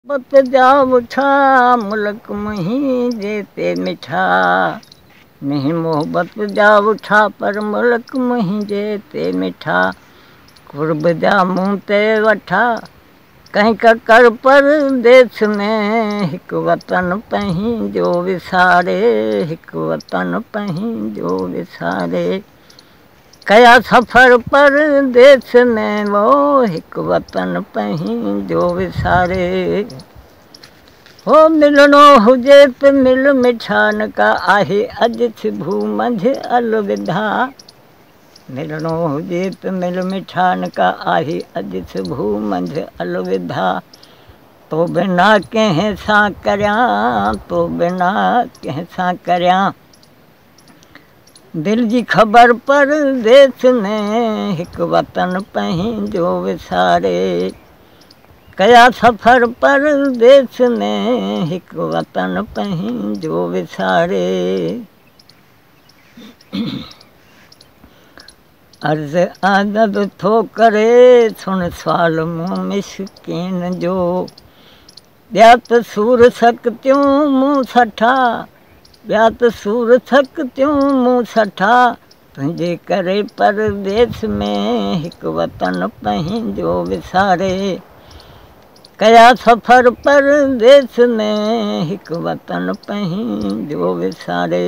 बत जाओ छा मुल्क मही जेते मिठा, नहीं मोहब्बत जाओ छा पर मुल्क मही जेते मिठा। कुर्ब जा मुँह ते वठा कहीं ककर परदेस में, हिक वतन पंहिंजो विसारे, हिक वतन पंहिंजो विसारे। कया सफ़र परदेस में वो, हिक वतन पंहिंजो विसारे। हो मिलणो हुजे त मिल मिठान का आहे, अॼु थिबू मंझि अलविदा। मिलणो हुजे त मिल मिठान का आहे, अॼु थिबू मंझि अलविदा। तो बिना कंहिं सां करियां, तो बिना कंहिं सां करियां, दिल जी ख़बर परदेस में, हिक वतन पंहिंजो विसारे। कया सफ़र परदेस में, हिक वतन पंहिंजो विसारे। अर्ज़ अदब थो करे सुन सुवाल मूं मिस्कीन जो, ॿिया त सूर सकतियूं मूं सठा, ॿिया त सूर सकतियूं मूं सठा। तुंहिंजे करे परदेस में, हिक वतन पंहिंजो विसारे। कया सफ़र परदेस में, हिक वतन पंहिंजो विसारे।